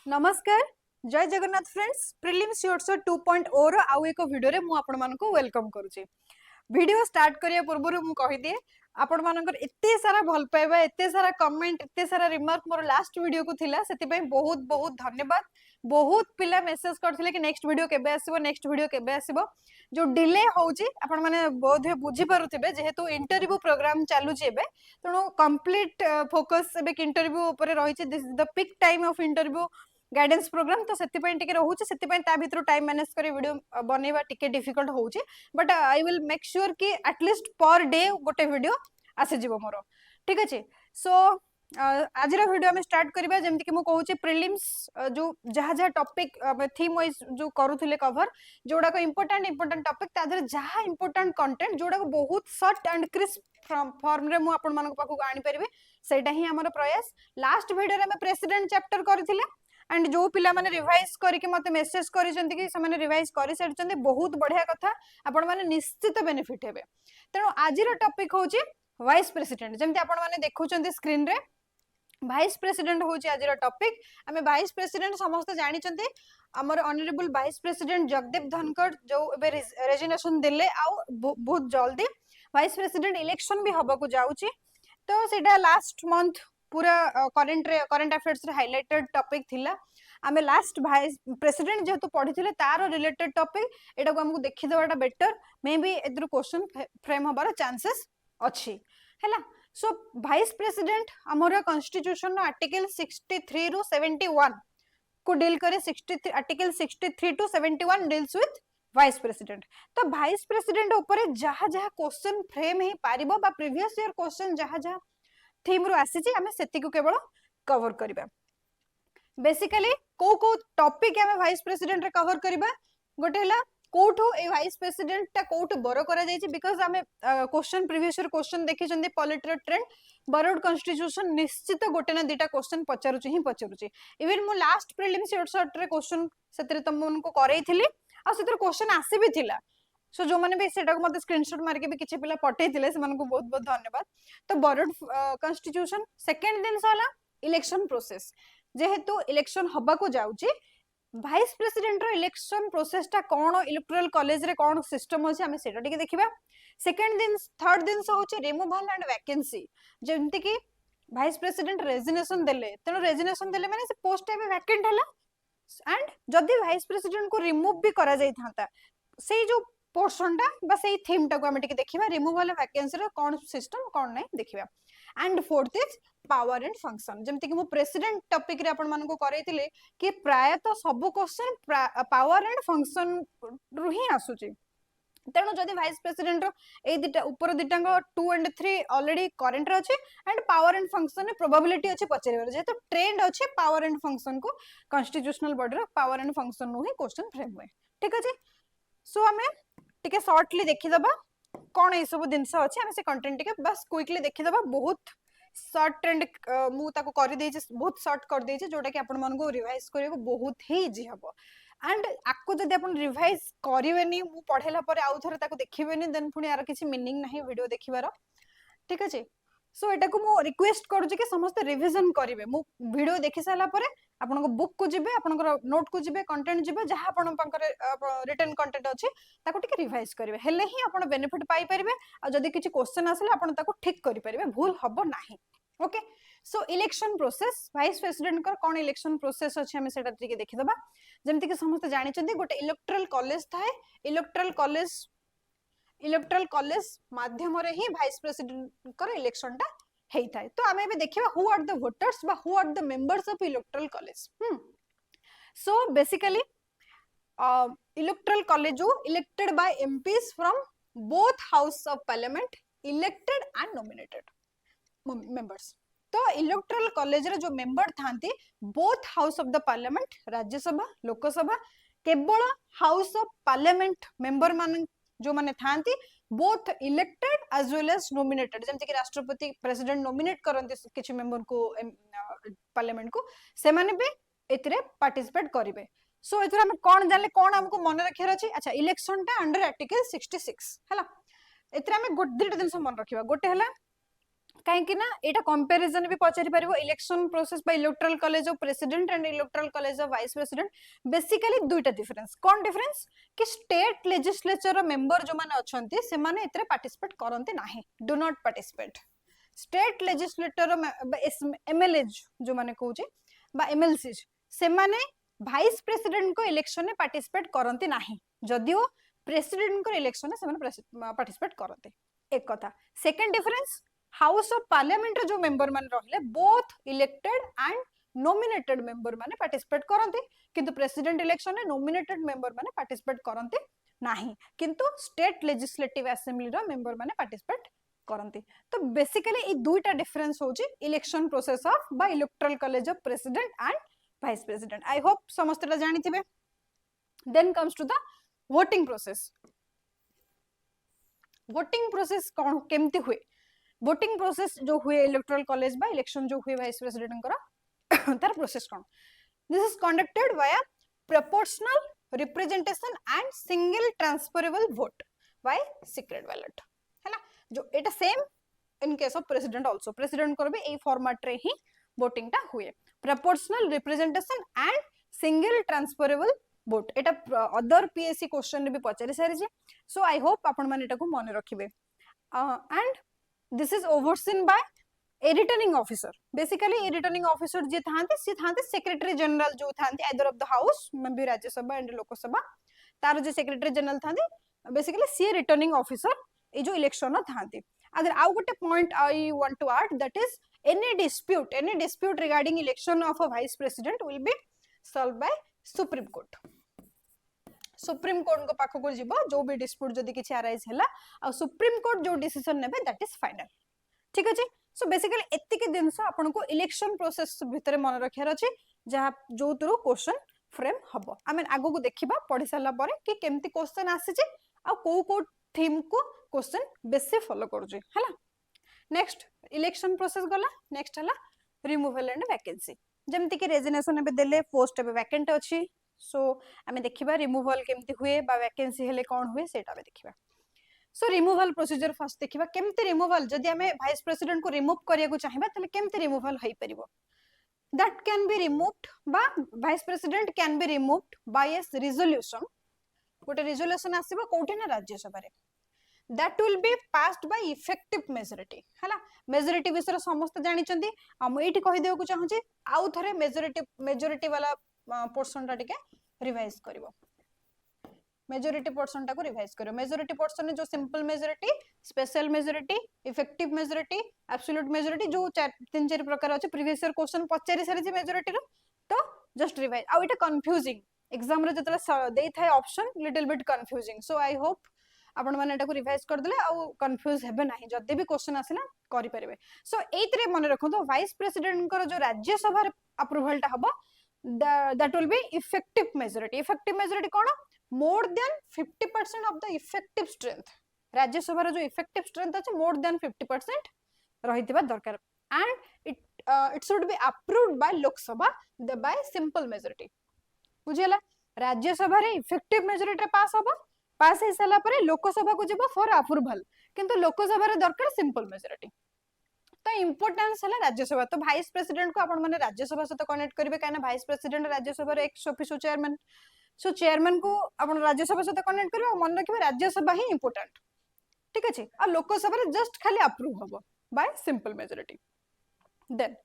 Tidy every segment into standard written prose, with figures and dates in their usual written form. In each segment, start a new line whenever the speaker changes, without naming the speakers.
नमस्कार जय Jagannath friends prelims yours 2.0 रो आउ एक वीडियो रे मु आपण मानको वेलकम करूची। वीडियो स्टार्ट करिया पूर्व मु कहि दिए आपण मानकर एते सारा भल पाइबा एते सारा कमेंट एते सारा रिमार्क मोर लास्ट वीडियो को थिला सेति पई बहुत बहुत धन्यवाद। बहुत पिला मेसेज करथिले कि नेक्स्ट वीडियो केबे आसीबो जो डिले होउची आपण माने बोध बुझी पारुथिबे जेहेतु इंटरव्यू प्रोग्राम चालू छी एबे तणो कंप्लीट फोकस एबे इंटरव्यू ऊपर रहिची this is the peak time of interview guidance program तो सेति पई टिके रहउची सेति पई ता भितर टाइम मैनेज करी वीडियो बनेबा टिके डिफिकल्ट होउची but I will make sure कि एटलीस्ट पर डे गोटे वीडियो आसे जीवो मोर ठीक अछि। सो आज वीडियो में स्टार्ट करबा जेमति कि मु कहूची प्रीलिम्स जो जहा जहा टॉपिक थीम वाइज जो करूथिले कवर जोडा को इंपोर्टेंट टॉपिक तादर जहा इंपोर्टेंट कंटेंट जोडा को बहुत शॉर्ट एंड क्रिस्प फॉर्म रे मु आपण मानक पाखु आनी परबे सेटा ही हमर प्रयास। लास्ट वीडियो रे मैं प्रेसिडेंट चैप्टर करथिले एंड जो पिला माने रिवाइज करके मते मेसेज करिसेंती कि से माने रिवाइज करि सेरचंती बहुत बढ़िया कथा आपण माने निश्चित बेनिफिट हेबे। तेनो आजिर टॉपिक होची वाइस प्रेसिडेंट जेमति आपण माने देखुचंती स्क्रीन रे वाइस प्रेसिडेंट होची आजिर टॉपिक। आमे वाइस प्रेसिडेंट समस्त जानि चंती हमर honourable vice president Jagdeep Dhankhar जो एबे रेजिग्नेशन देले आ बहुत जल्दी वाइस प्रेसिडेंट इलेक्शन भी हबा को जाउची तो सेटा लास्ट मंथ पूरा करंट अफेयर्स रे हाइलाइटेड टॉपिक थिला। आमे लास्ट वाइस प्रेसिडेंट जेहेतु पढ़िथिले तार रिलेटेड टॉपिक एटा को हमकु देखि देबाटा better may be either question frame हबार चांसेस अछि हैला। सो वाइस प्रेसिडेंट हमर कॉन्स्टिट्यूशन नो आर्टिकल 63 रो 71 को डील करे 63 article 63 to 71 deals with vice president. तो वाइस प्रेसिडेंट ऊपर जहा जहा क्वेश्चन फ्रेम हे पारिबो बा प्रीवियस ईयर क्वेश्चन जहा जहा थीम रो आसी छी हमें सेति को केवल कवर करबा। बेसिकली को टॉपिक हमें वाइस प्रेसिडेंट रे कवर करबा गोटे हला कोठो ए वाइस प्रेसिडेंट टा कोठ बरो करा जाय छी बिकॉज़ हमें क्वेश्चन प्रीवियस ईयर क्वेश्चन देखि चंदी पॉलिटिकल ट्रेंड बरोड कॉन्स्टिट्यूशन निश्चित गोटे ना दुटा क्वेश्चन पचारुची इवन मु लास्ट प्रीलिम्स शॉर्ट रे क्वेश्चन सेतरे तुम को करैथिली आ सेतर क्वेश्चन आसी भी थिला। सो जो माने भी सेटा को मते स्क्रीनशॉट मार के भी किछि पिला पठेथिले से मानको बहुत बहुत धन्यवाद। तो बरोड कॉन्स्टिट्यूशन सेकंड दिन साला इलेक्शन प्रोसेस जेहेतु इलेक्शन हबा को जाउची वाइस प्रेसिडेंट रो इलेक्शन प्रोसेस टा कोन इलेक्टोरल कॉलेज रे कोन सिस्टम होची हमें सेटा टिके देखिबा। सेकंड दिन थर्ड दिन से होची रिमूवल एंड वैकेंसी जेंति कि वाइस प्रेसिडेंट रेजिग्नेशन देले तेनो रेजिग्नेशन देले माने से पोस्ट एबे वैकेंट हला एंड जदी वाइस प्रेसिडेंट को रिमूव भी करा जाय थांता सेही जो पोर्शन टा बा सेही थीम टा को हमें टिके देखिबा रिमूवल वैकेंसी रो कोन सिस्टम कोन नै देखिबा। And fourth is power and function जेमति कि मु प्रेसिडेंट टॉपिक रे आपण मानको को करैतिले कि प्राय तो सब क्वेश्चन पावर एंड फंक्शन रु ही आसुची तेणु जदि वाइस प्रेसिडेंट रो ए दिटा ऊपर दिटांग 2 एंड 3 ऑलरेडी करंट रे अछि एंड पावर एंड फंक्शन रे प्रोबेबिलिटी अछि पचरेबार जेतो ट्रेंड अछि पावर एंड फंक्शन को कॉन्स्टिट्यूशनल बॉडी रो पावर एंड फंक्शन नु ही क्वेश्चन फ्रेम होय ठीक अछि। सो हमें टिके शॉर्टली देखि दबा कोन ए सब दिनस अछि हमें से कंटेंट टिके बस क्विकली देखि दबा बहुत शॉर्ट एंड मु ताको करि देछि बहुत शॉर्ट कर देछि जोटा कि आपण मन को रिवाइज करियो बहुत ही इजी हबो एंड आको जदि आपण रिवाइज करिवेनी मु पढेला पर आउ थरे ताको देखिबेनी देन पुनी यार किछि मीनिंग नाही वीडियो देखिबार ठीक अछि। सो एटा को मु रिक्वेस्ट करू कि समस्त रिवीजन करिवे मु वीडियो देखि साला पर आपण को बुक को जिबे आपण को नोट को जिबे कंटेंट जिबे जहां आपण पंकर रिटन कंटेंट अछि ताको टिके रिवाइज करिवे हेले ही आपण बेनिफिट पाई परिबे आ जदि किछि क्वेश्चन आसले आपण ताको ठीक करि परिबे भूल हबो नाही ओके। सो इलेक्शन प्रोसेस वाइस प्रेसिडेंट कर कोन इलेक्शन प्रोसेस अछि हमें सेटा टिके देखि दबा जेमति कि समस्त जानि चंदी गोटे इलेक्टोरल कॉलेज थाए इलेक्टोरल कॉलेज माध्यम रे ही वाइस प्रेसिडेंट कर इलेक्शन टा हेई थाए। तो आमे बे देखिबा हु आर द वोटर्स बा who are the members of electoral college. So basically electoral college जो elected by MPs from both house of parliament elected and nominated members. तो इलेक्टोरल कॉलेज रे जो मेंबर थांती both house of the parliament Rajya Sabha Lok Sabha केवल house of parliament member मान जो माने थांती both elected as well as nominated जेमति कि राष्ट्रपति प्रेसिडेंट नॉमिनेट करंती किछि मेंबर को पार्लियामेंट को से माने भी एतरे पार्टिसिपेट करिवे। सो एतरे हम कोन जानले कोन हमको मन रखियार अछि अच्छा इलेक्शन टा अंडर आर्टिकल 66 हला एतरे हम दुटा दिन मन रखिबा गोटे हला कहीं ना एटा कंपैरिजन भी पचारि पारिबो election process by electoral college of president and electoral college of vice president basically दुईटा डिफरेंस कौन डिफरेंस कि स्टेट लेजिस्लेचर मेंबर जो माने अछंती से माने एतरे पार्टिसिपेट करंती नाही do not participate state legislator MLA जो माने कहूचे बा एमएलसी से माने वाइस प्रेसिडेंट को इलेक्शन में पार्टिसिपेट करंती नाही जदियो प्रेसिडेंट को इलेक्शन में से माने पार्टिसिपेट करंती एक कथा second difference house of parliament जो मेंबर मान रहिले both elected and nominated member माने पार्टिसिपेट करंती किंतु प्रेसिडेंट इलेक्शन में नॉमिनेटेड मेंबर माने पार्टिसिपेट करंती नाही किंतु स्टेट लेजिस्लेटिव असेंबली रो मेंबर माने पार्टिसिपेट करंती तो बेसिकली ई दुईटा डिफरेंस होची इलेक्शन प्रोसेस ऑफ बा electoral college of president and vice president I hope समस्त जानी थिबे then comes to the voting process voting process कौन केमती हुए वोटिंग प्रोसेस जो हुए इलेक्टोरल कॉलेज बा इलेक्शन जो हुए वाइस प्रेसिडेंट करा तार प्रोसेस कौन this is conducted via proportional representation and single transferable vote by secret ballot है ना जो एटा same in case of president also president को भी ए फॉर्मेट रे ही वोटिंग टा हुए proportional representation and single transferable vote एटा अदर पीएससी क्वेश्चन रे भी पचारि सारी सो आई होप आपण माने एटा को मन रखिबे and this is overseen by a returning officer basically a returning officer जे थांते सी थांते सेक्रेटरी जनरल जो थांते either of the house may be Rajya Sabha and Lok Sabha तार जो सेक्रेटरी जनरल थांते बेसिकली सी रिटर्निंग ऑफिसर ए जो इलेक्शन थांते अदर आउ गोटे point I want to add that is any dispute regarding election of a vice president will be solved by supreme court को पाखो को जीवो जो भी dispute जदी किछि अराइज हैला आ सुप्रीम कोर्ट जो डिसीजन नेबे दैट इज फाइनल ठीक अछि सो बेसिकली एत्ति के दिनस आपन को इलेक्शन प्रोसेस भितरे मन रखियार अछि जहा जो तुरो क्वेश्चन फ्रेम हबो आमे आगो को देखिबा पढि साला परे कि केमती क्वेश्चन आसी छि आ को थीम को क्वेश्चन बेसी फॉलो करू छि हैला नेक्स्ट इलेक्शन प्रोसेस गला नेक्स्ट हला रिमूवल एंड वैकेंसी जेमति कि रेजिग्नेशन एबे देले पोस्ट एबे वैकेंट अछि सो आमे देखिबा रिमूवल केमति हुए बा वैकेंसी हेले कोन हुए सेटा बे देखिबा सो रिमूवल प्रोसीजर फर्स्ट देखिबा केमति रिमूवल जदि आमे वाइस प्रेसिडेंट को रिमूव करिया को चाहिबा तले केमति रिमूवल होई परिबो दैट कैन बी रिमूव्ड बा vice president can be removed by A resolution गोटे रिजोल्यूशन आसीबो कोठी ना राज्यसभा रे that will be passed by effective majority हला मेजॉरिटी विषय समस्त जानि चंदी हम एठी कहि देउ को चाहू छी आउ थरे मेजॉरिटी वाला पोर्शन टा टिके रिवाइज करबो मेजॉरिटी पोर्शन टा को रिवाइज करो मेजॉरिटी पोर्शन जो simple majority special majority effective majority absolute majority जो तीन चार प्रकार अछि प्रीवियस ईयर क्वेश्चन पचारि सारि छी मेजॉरिटी रो तो जस्ट रिवाइज आ एटा कंफ्यूजिंग एग्जाम रे जतला देई थाय option little bit confusing so I hope आपण माने एटा को रिवाइज कर देले आ कंफ्यूज हेबे नाही जदि भी क्वेश्चन आसिला करि परिबे सो एतरे मन रखो वाइस प्रेसिडेंट कर जो राज्यसभा रे अप्रूवल टा हबो that will be effective majority कोन more than 50% of the effective strength Rajya Sabha रो जो इफेक्टिव स्ट्रेंथ अछि मोर देन 50% रहितबा दरकार and it should be approved by Lok Sabha by simple majority बुझियला राज्यसभा रे इफेक्टिव मेजॉरिटी पास हबो पास हे साला परे लोकसभा को जेबो फॉर अप्रूवल किंतु लोकसभा रे दरकार सिंपल मेजॉरिटी तो इंपोर्टेंस हला राज्यसभा तो वाइस प्रेसिडेंट को आपण माने राज्यसभा से तो कनेक्ट करिवे काना वाइस प्रेसिडेंट राज्यसभा रे एक्स ऑफिसो चेयरमैन सो चेयरमैन को आपण राज्यसभा से तो कनेक्ट करिवे मन रखिबे राज्यसभा ही इंपोर्टेंट ठीक अछि आ लोकसभा रे जस्ट खाली अप्रूव हबो by simple majority then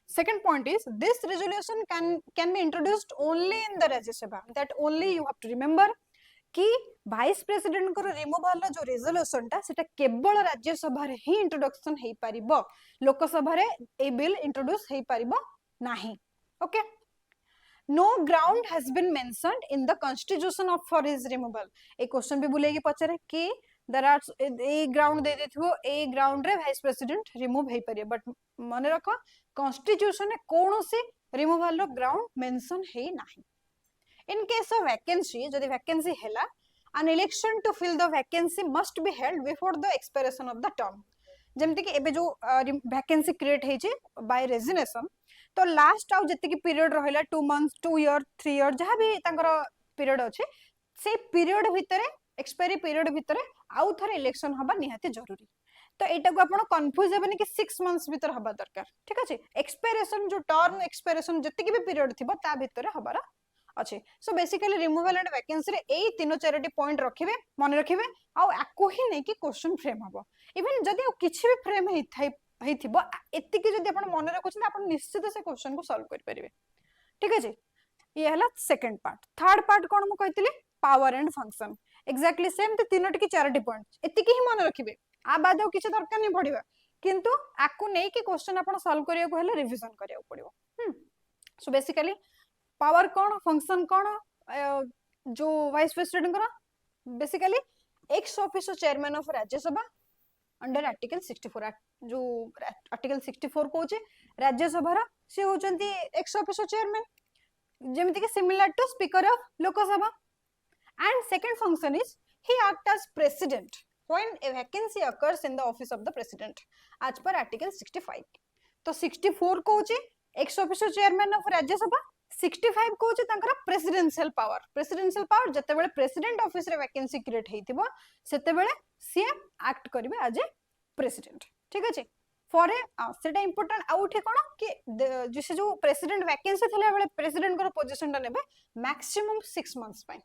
second point is this resolution can be introduced only in the Rajya Sabha that only you have to remember कि वाइस प्रेसिडेंट को रिमूवल जो रेजोल्यूशन टा सेटा केवल राज्यसभा रे ही इंट्रोडक्शन हेई परिबो लोकसभा रे ए बिल इंट्रोड्यूस हेई परिबो नाही okay no ground has been mentioned in the constitution of for his removal a question भी बुलेगी पचरे कि देयर आर ए ग्राउंड दे देथिबो ए ग्राउंड रे वाइस प्रेसिडेंट रिमूव हेई परिबो बट माने रखो कॉन्स्टिट्यूशन ने कोनोसी रिमूवल रो ग्राउंड मेंशन हेई नाही in case of vacancy jodi vacancy hela an election to fill the vacancy must be held before the expiration of the term जेमति कि एबे जो vacancy create हेजे by resignation तो लास्ट आउ जति कि पीरियड रहला 2 months 2 year 3 year जहा भी तांकर पीरियड अछि से पीरियड भितरे एक्सपायरी पीरियड भितरे आउ थरे इलेक्शन हबा निहाती जरूरी तो एटा को आपण कंफ्यूज हेबनी कि 6 मंथ्स भीतर हबा दरकार ठीक अछि एक्सपायरेशन जो टर्म एक्सपायरेशन जति भी पीरियड थिबो ता भीतर हबार अछि so basically removal and vacancy रे एई तीनो चारटी पॉइंट रखिबे मन रखिबे आ आको ही नै कि क्वेश्चन फ्रेम हबो इवन जदि किछि भी फ्रेम हेथिबो एति कि जदि आपण मन रखुछन आपण निश्चित से क्वेश्चन को सॉल्व कर परिबे ठीक अछि ये हला सेकंड पार्ट थर्ड पार्ट कोन मु कहितली power and function exactly same ते तीनोटी की चारटी पॉइंट एति कि ही मन रखिबे आ बाद किछ दरकार नै पड़िबा किंतु आकु नै कि क्वेश्चन आपण सॉल्व करिया को हेले रिवीजन करिया पड़िबो सो बेसिकली पावर कौन फंक्शन कौन जो वाइस प्रेसिडेंट करा basically ex officio chairman of Rajya Sabha under article 64 जो आर्टिकल 64 कहूचे राज्यसभा रा से होचंती एक्स ऑफिसर चेयरमैन जेमिति कि similar to speaker of Lok Sabha and second function is he act as president when a vacancy occurs in the office of the president as per article 65 तो 64 कहूचे ex officio chairman of Rajya Sabha 65 कहूचे तांकर presidential power जते बेले president office रे vacancy create हेतिबो सेते बेले सी एक्ट करिवे एज ए प्रेसिडेंट ठीक अछि फॉर ए सेटा इंपोर्टेंट आउट है कोन कि जिसे जो प्रेसिडेंट वैकेंसी थिला बेले प्रेसिडेंट को पोजीशन ता नेबे मैक्सिमम 6 मंथ्स पाई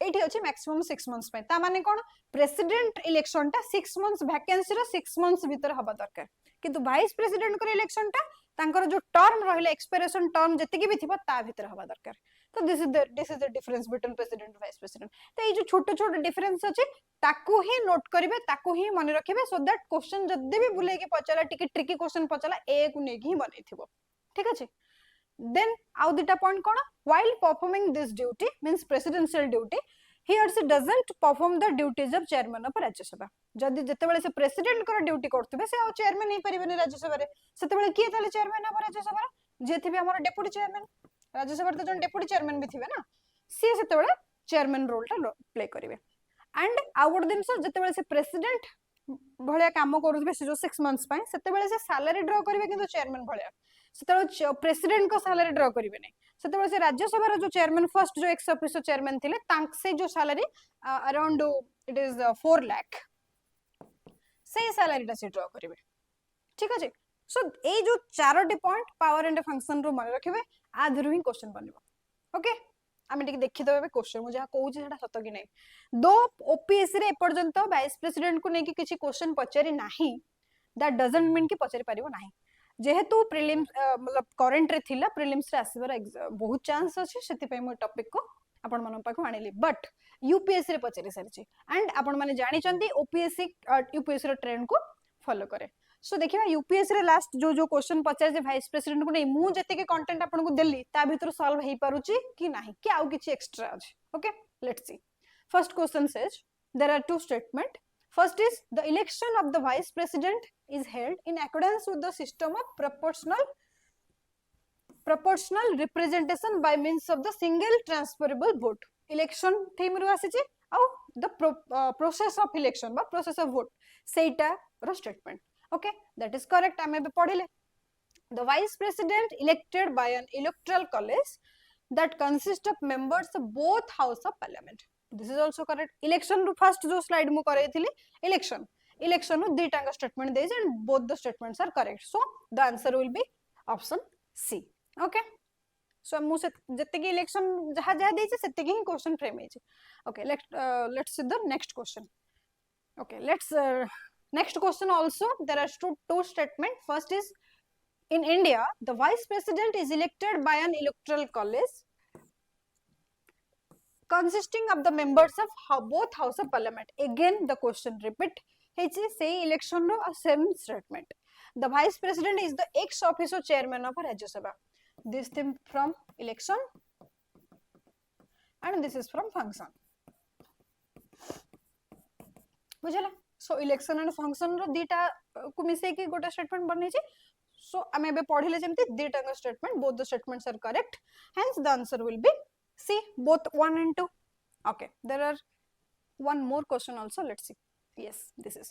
एठी अछि मैक्सिमम 6 मंथ्स पाई ता माने कोन प्रेसिडेंट इलेक्शन ता 6 मंथ्स वैकेंसी रो 6 मंथ्स भीतर हबा दरकार किंतु वाइस प्रेसिडेंट को इलेक्शन ता तांकर जो टर्म रहले एक्सपायरेशन टर्म जति भी थिबा ता भीतर हबा दरकार तो this is the difference between president और वाइस प्रेसिडेंट तो ये जो छोटे छोटे डिफरेंस अछि ताकू ही नोट करिवे ताकू ही मन रखिबे सो दैट क्वेश्चन जदी भी बुले के पचला टिके ट्रिकी क्वेश्चन पचला ए को नेकी ही बनैथिबो ठीक अछि then आउ दुटा point cone while performing this duty means presidential duty he or she doesn't perform the duties of chairman of राज्य सभा जदी जते बेले से प्रेसिडेंट कर ड्यूटी करथबे से आ चेयरमैन नहीं परिबे राज्य सभा रे सेते बेले किए ताले चेयरमैन ऑफ राज्य सभा जे थिबे हमर डेप्यूटी चेयरमैन राज्य सभा तो जन डेप्यूटी चेयरमैन भी थिबे ना से सेते बेले चेयरमैन रोल ता प्ले करिवे एंड आउ गुड दिन सर जते बेले से प्रेसिडेंट भलिया काम करूथबे से जो 6 मंथ्स पाए सेते बेले से सैलरी ड्रॉ करिवे किंतु चेयरमैन भलिया सेते प्रेसिडेंट को सैलरी ड्रॉ करिवे नै सेते बेले से राज्य सभा रो जो चेयरमैन फर्स्ट जो एक्स ऑफिसर चेयरमैन थिले तांक से जो salary around it is 4 lakh से सैलरी ता से ड्रॉ करिवे ठीक अछि सो ए जो चारोटी पॉइंट पावर एंड फंक्शन रो मन रखिबे आधरु ही क्वेश्चन बनिबो ओके आमे टिक देखि देबे क्वेश्चन मु जहा कहू जे सेटा सत कि नै दो ओपीएससी रे पर्यंत वाइस प्रेसिडेंट को नै कि किछि क्वेश्चन पचारि नाही दैट डजंट मीन कि पचारि परिबो नाही जेहेतु प्रीलिम्स मतलब करंट रे थिला प्रीलिम्स रे आसीबार बहुत चांस अछि सेति पय मो टॉपिक को आपण मन पाखु आनिली बट यूपीएससी रे पचारि सारिछि एंड आपण माने जानि चंती यूपीएससी रे ट्रेंड को फॉलो करे सो देखिबा यूपीएससी रे लास्ट जो क्वेश्चन पचार जे वाइस प्रेसिडेंट को नै मु जति के कंटेंट आपण को देली ता भीतर सॉल्व हेई पारुची कि नाही कि आउ किछि एक्स्ट्रा अछि okay let's see first question says there are two statement first is the election of the vice president is held in accordance with the system of proportional representation by means of the single transferable vote election theme ru asichi au the process of election ba process of vote seita ro statement okay that is correct ame be padile the vice president elected by an electoral college that consists of members of both house of parliament this is also correct election ru first jo slide mu karaythili election ru dita ka statement deis and both the statements are correct so the answer will be option C okay so mu jette ki election jaha jaha deise sette ki question frame heiche okay let's see the next question okay let's next question also there are two statement first is in India the vice president is elected by an electoral college consisting of the members of both house of parliament again the question repeat heiche say election no same statement the vice president is the ex officio chairman of Rajya Sabha this thing from election and this is from function बुझला सो election and function रो दीटा को मिसे के गोटा statement बनै छै सो हमें बे पढिले जेमति दीटा का statement both the statements are correct hence the answer will be C both 1 and 2 okay there are one more question also let's see yes this is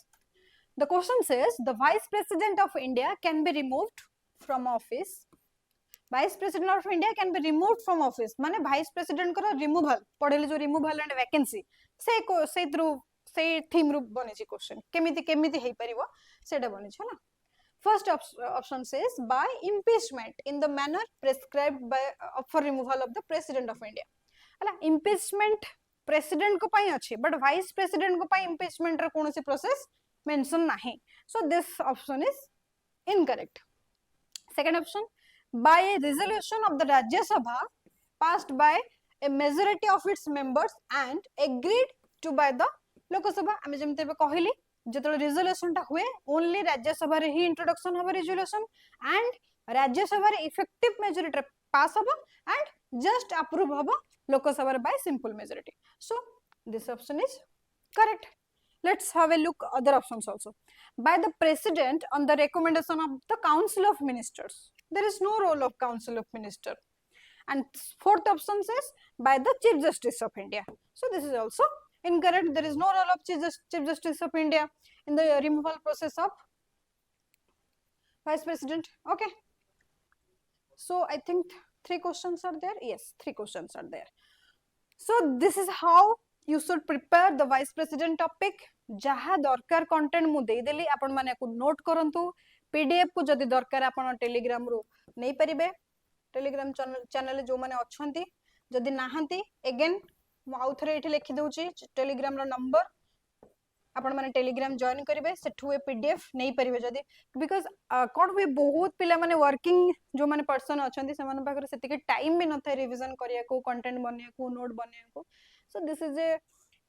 the question says the vice president of India can be removed from office vice president of India can be removed from office माने vice president को removal पढिले जो removal and vacancy से through से theme रू बनी question केमिति केमिति हे परिबो सेटा बनी छला first option says by impeachment in the manner prescribed by for removal of the president of India हला इम्पीचमेंट प्रेसिडेंट को पई अछि बट वाइस प्रेसिडेंट को पई इम्पीचमेंट रे कोनोसी प्रोसेस मेंशन नाही so this option is incorrect second option by a resolution of the Rajya Sabha passed by a majority of its members and agreed to by the Lok Sabha आमे जेमते कहली जेतले resolution टा हुए only राज्य सभा रे ही introduction हबो resolution and राज्य सभा रे इफेक्टिव मेजॉरिटी रे पास हबो एंड जस्ट अप्रूव हबो लोक सभा रे bye simple majority so this option is correct let's have a look other options also by the president on the recommendation of the council of ministers there is no role of council of minister and fourth option says by the chief justice of india so this is also incorrect there is no role of chief justice of india in the removal process of vice president okay so I think 3 questions are there yes 3 questions are there so this is how you should prepare the vice president topic जहा दरकार content मु दे देली आपण माने को note करंतु PDF को जदी दरकार आपण टेलीग्राम रो नै परिबे टेलीग्राम चैनल जो माने अछंती जदी नाहंती अगेन मु आउथरे एठी लिखि दउची टेलीग्राम रो नंबर आपण माने टेलीग्राम जॉइन करिवे सेठु ए पीडीएफ नै परिबे जदी बिकॉज़ कोन हुए बहुत पिला माने वर्किंग जो माने पर्सन अछंती से माने पाकर सेति के टाइम भी न थाय रिवीजन करिया को कंटेंट बनिया को नोट बनिया को so this is a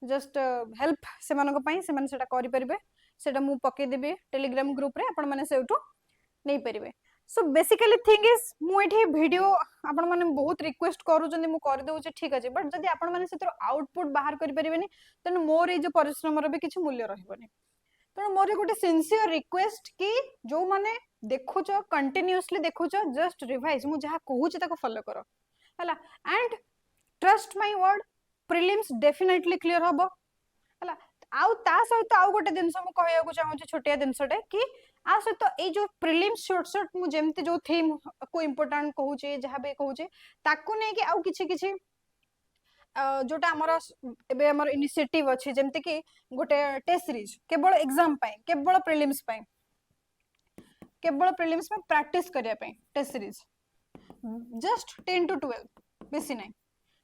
just help से मानको पई से माने सेटा करि परिबे सेटा मु पके देबे टेलीग्राम ग्रुप रे आपण माने सेउटो नै परिबे सो बेसिकली थिंग इज मु एठी वीडियो आपण माने बहुत रिक्वेस्ट करू जंदी मु कर देउ ठीक अछि बट जदी आपण माने सेतर आउटपुट बाहर करि परिबेनी तन मोर ए जो परिश्रम रो भी किछ मूल्य रहबनी तन मोर गोटे सिंसियर रिक्वेस्ट कि जो माने देखुचो कंटीन्यूअसली देखुचो जस्ट रिवाइज मु जहा कहूची ताको फॉलो करो हला and trust my word prelims definitely clear हबो हला आउ ता सहित आउ गोटे दिनस मु कहया को चाहू छी छोटिया दिनसटे कि आ सहित ए जो प्रीलिम्स शॉर्ट शॉर्ट मु जेमते जो थीम को इंपोर्टेंट कहू छी जहा बे कहू छी ताकू नै कि आउ किछि किछि जोटा हमर एबे हमर इनिशिएटिव अछि जेमते कि गोटे टेस्ट सीरीज केवल एग्जाम पय केवल प्रीलिम्स में प्रैक्टिस करिया पय टेस्ट सीरीज जस्ट 10 to 12 बेसी नै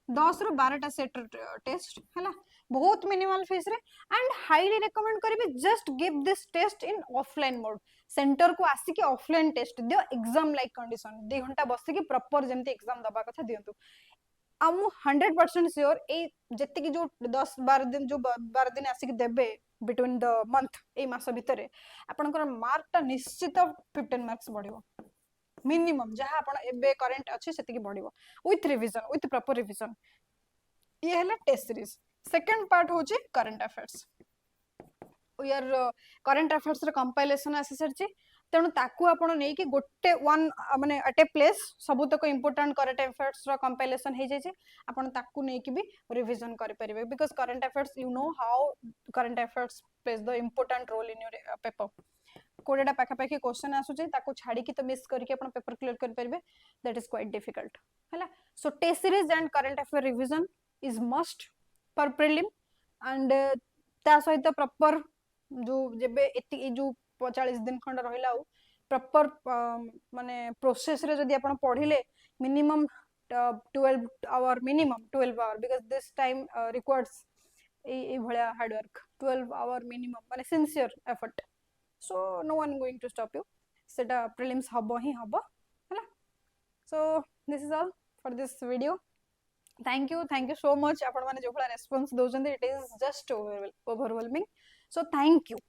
10 रो 12 टा सेट टेस्ट हला बहुत मिनिमल फीस रे एंड हाईली रेकमेंड करबे just give this test in offline mode centre को आसी के ऑफलाइन टेस्ट दियो एग्जाम लाइक कंडीशन 2 घंटा बसी के प्रॉपर जेमते एग्जाम दबा कथा दियंतु हम 100% श्योर ए जत्ते की जो 10-12 दिन जो 12 दिन आसी के देबे बिटवीन द मंथ ए मास भीतर आपनकर मार्क ता निश्चित 15 मार्क्स बढ़िबो मिनिमम जहा आपण एबे करंट अछि सेति की बढ़िबो with revision with proper revision ये हला टेस्ट सीरीज सेकंड पार्ट होची current affairs we are current affairs रे कंपाइलेशन आसी सरची तेणु ताकू आपण नै कि गोटे वन माने एट ए प्लेस सब तक इंपोर्टेंट करंट अफेयर्स रो कंपाइलेशन हे जाय छै आपण ताकू नै कि भी रिवीजन करि परिबे because current affairs you know how current affairs plays the important role in your paper कोडेटा पाखा पाखी क्वेश्चन आसु छै ताको छाडी कि तो मिस करके अपन पेपर क्लियर कर परिबे दैट इज क्वाइट डिफिकल्ट हला so test series and current affair revision is must for prelim and ता सहित प्रॉपर जो जेबे एति जो 45 दिन खंड रहिला प्रॉपर माने प्रोसेस रे जदी अपन पढिले minimum 12 hour minimum 12 hour because this time requires a भलिया हार्ड वर्क 12 आवर मिनिमम माने sincere effort so no one going to stop you seta prelims habo hi habo hala so this is all for this video thank you so much apan mane jo bhala response dojande it is just overwhelming so thank you